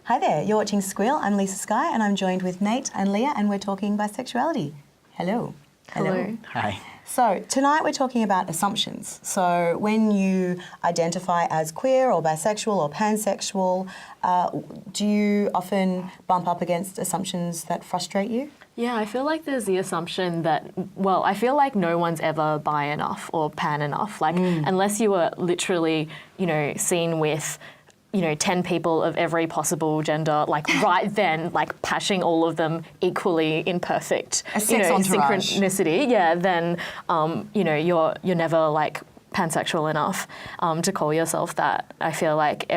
Hi there, you're watching Squeal. I'm Lisa-Skye and I'm joined with Nate and Lia and we're talking bisexuality. Hello. Hello. Hi. So tonight we're talking about assumptions. So when you identify as queer or bisexual or pansexual, do you often bump up against assumptions that frustrate you? Yeah, I feel like there's the assumption that, well, I feel like no one's ever bi enough or pan enough. Like, unless you were literally, seen with 10 people of every possible gender, like right then, like patching all of them equally in perfect, synchronicity, then, you're never like pansexual enough to call yourself that. I feel like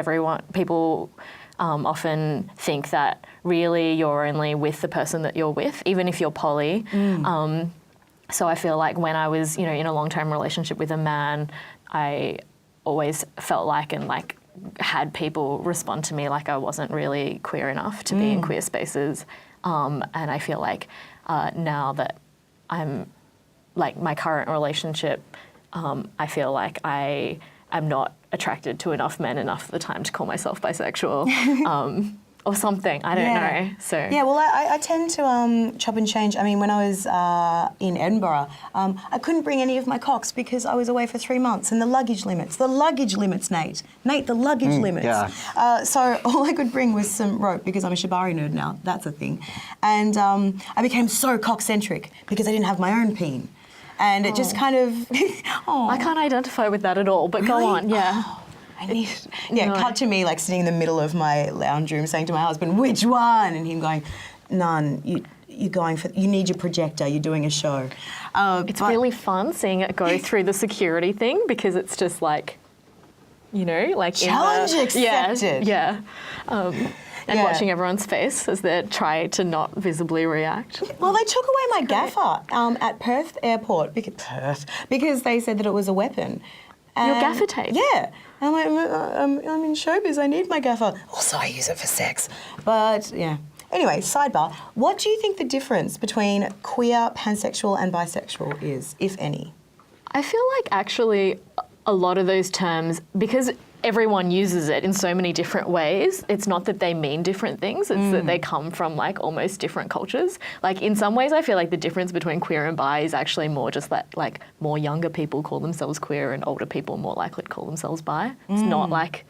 people often think that really you're only with the person that you're with, even if you're poly. So I feel like when I was, in a long-term relationship with a man, I always felt like had people respond to me like I wasn't really queer enough to be in queer spaces. And I feel like now that I'm like my current relationship, I feel like I am not attracted to enough men enough at the time to call myself bisexual. Or something, I don't know. So yeah, well, I tend to chop and change. I mean, when I was in Edinburgh, I couldn't bring any of my cocks because I was away for 3 months, and the luggage limits, Nate, the luggage limits. Yeah. So all I could bring was some rope because I'm a shibari nerd now. That's a thing, and I became so cock-centric because I didn't have my own peen, and it just kind of. I can't identify with that at all. But really? Go on, yeah. Cut to me like sitting in the middle of my lounge room saying to my husband, which one? And him going, none, you're going for, you need your projector, you're doing a show. It's really fun seeing it go through the security thing because it's just like, like challenge accepted. Yeah. And watching everyone's face as they try to not visibly react. Well, they took away my gaffer at Perth Airport because they said that it was a weapon. Your gaffer tape? Yeah. And I'm in showbiz, I need my gaffer. Also, I use it for sex. But, yeah. Anyway, sidebar. What do you think the difference between queer, pansexual and bisexual is, if any? I feel like actually a lot of those terms, because everyone uses it in so many different ways, it's not that they mean different things, it's that they come from like almost different cultures. Like in some ways I feel like the difference between queer and bi is actually more just that like more younger people call themselves queer and older people are more likely to call themselves bi. It's not like,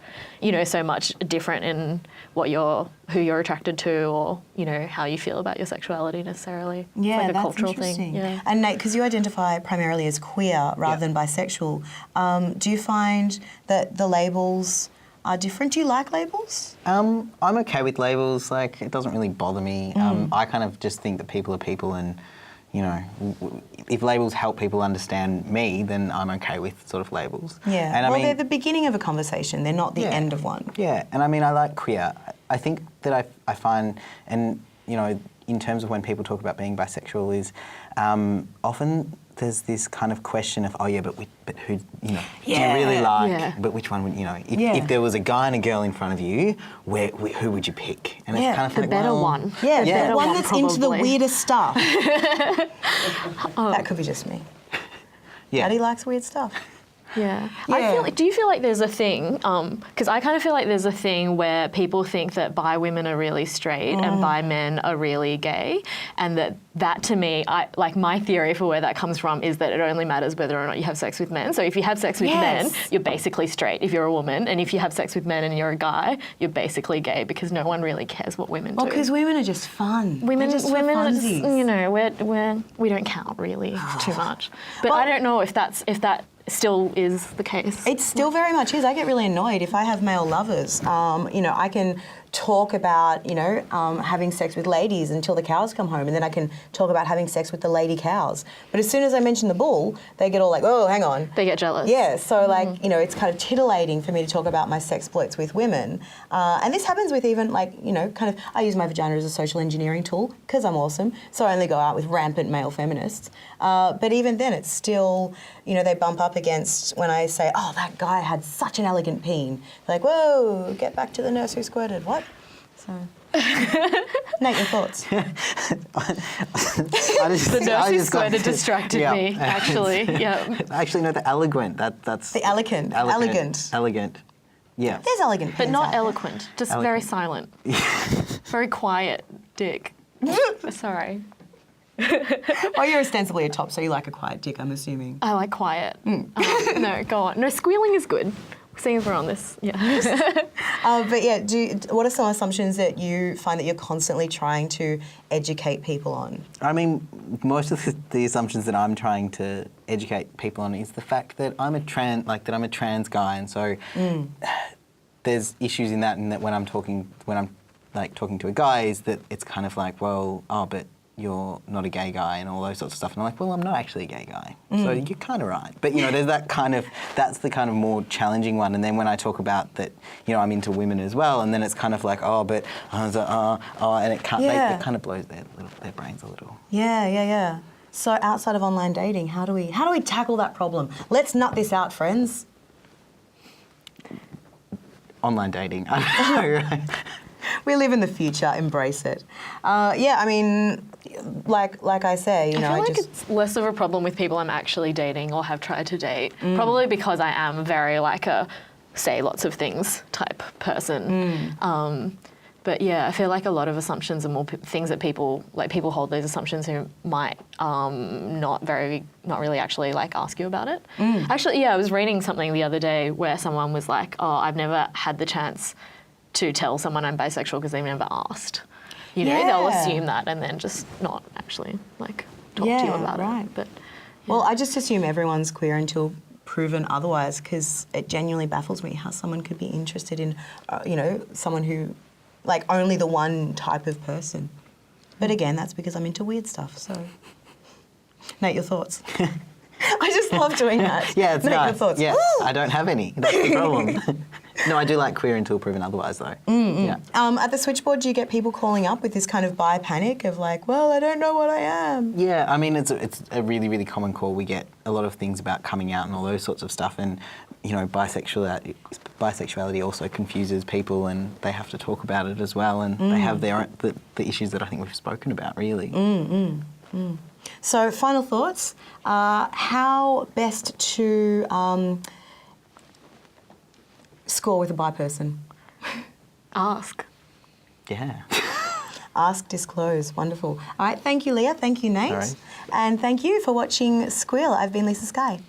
so much different in who you're attracted to or, how you feel about your sexuality necessarily. Yeah, it's like a that's cultural interesting. thing. Yeah. And Nate, because you identify primarily as queer rather than bisexual, do you find that the labels are different? Do you like labels? I'm okay with labels. Like, it doesn't really bother me. I kind of just think that people are people and, if labels help people understand me, then I'm okay with sort of labels. Yeah, and they're the beginning of a conversation. They're not the end of one. Yeah, and I mean, I like queer. I think that I find, and, in terms of when people talk about being bisexual is often there's this kind of question of, but who, do you really like, but which one would, if there was a guy and a girl in front of you, who would you pick? And it's kind of the like, better one. Yeah, the better one that's into the probably. weirdest stuff. That could be just me. Yeah. Daddy likes weird stuff. Yeah. Do you feel like there's a thing, because I kind of feel like there's a thing where people think that bi women are really straight and bi men are really gay, and that to me, my theory for where that comes from is that it only matters whether or not you have sex with men. So if you have sex with men, you're basically straight if you're a woman, and if you have sex with men and you're a guy, you're basically gay because no one really cares what women do. Well, because women are just fun. Women are just, funsies. we don't count really too much. But I don't know if that still is the case. It still very much is. I get really annoyed if I have male lovers. I can talk about, having sex with ladies until the cows come home, and then I can talk about having sex with the lady cows. But as soon as I mention the bull, they get all like, oh, hang on. They get jealous. Yeah, so it's kind of titillating for me to talk about my sex exploits with women. And this happens with even I use my vagina as a social engineering tool because I'm awesome, so I only go out with rampant male feminists. But even then, it's still, they bump up against when I say, oh, that guy had such an elegant peen. They're like, whoa, get back to the nurse who squirted. What? So, Nate, your thoughts? The nurse who squirted distracted me, actually. Yeah. Actually, no, the elegant. That's the elegant. Elegant. Yeah. There's elegant But pens not out there. eloquent, just very silent. Very quiet dick. Sorry. Well, you're ostensibly a top, so you like a quiet dick, I'm assuming. I like quiet. No, go on. No, squealing is good. Seeing as we're on this, yeah. But yeah, what are some assumptions that you find that you're constantly trying to educate people on? I mean, most of the assumptions that I'm trying to educate people on is the fact that I'm a trans guy, and so there's issues in that when I'm talking to a guy, is that it's kind of like, well, but you're not a gay guy and all those sorts of stuff. And I'm like, well, I'm not actually a gay guy. So you're kind of right. But, there's that's the kind of more challenging one. And then when I talk about that, I'm into women as well, and then it's kind of like, and it kind of blows their brains a little. Yeah. So outside of online dating, how do we tackle that problem? Let's nut this out, friends. Online dating. I don't know, right? We live in the future, embrace it. I mean, like I say, I feel like it's less of a problem with people I'm actually dating or have tried to date. Probably because I am very like a say lots of things type person. But yeah, I feel like a lot of assumptions are more things that people hold those assumptions who might not really actually like ask you about it. Actually, I was reading something the other day where someone was like, I've never had the chance to tell someone I'm bisexual because they've never asked. They'll assume that and then just not actually talk to you about it. But well, I just assume everyone's queer until proven otherwise, because it genuinely baffles me how someone could be interested in, someone who, only the one type of person. But again, that's because I'm into weird stuff. So, Nate, your thoughts? I just love doing that. Yeah, it's Nate, nice. your thoughts? Yeah, I don't have any. That's the problem. No, I do like queer until proven otherwise, though. Yeah. At the switchboard, do you get people calling up with this kind of bi panic of like, well, I don't know what I am? Yeah, I mean, it's a really, really common call. We get a lot of things about coming out and all those sorts of stuff, and bisexuality also confuses people, and they have to talk about it as well, and they have their own, the issues that I think we've spoken about, really. So, final thoughts. How best to score with a bi person? ask. Yeah. Ask, disclose. Wonderful. All right, thank you, Lia. Thank you, Nate. All right. And thank you for watching Squeal. I've been Lisa-Skye.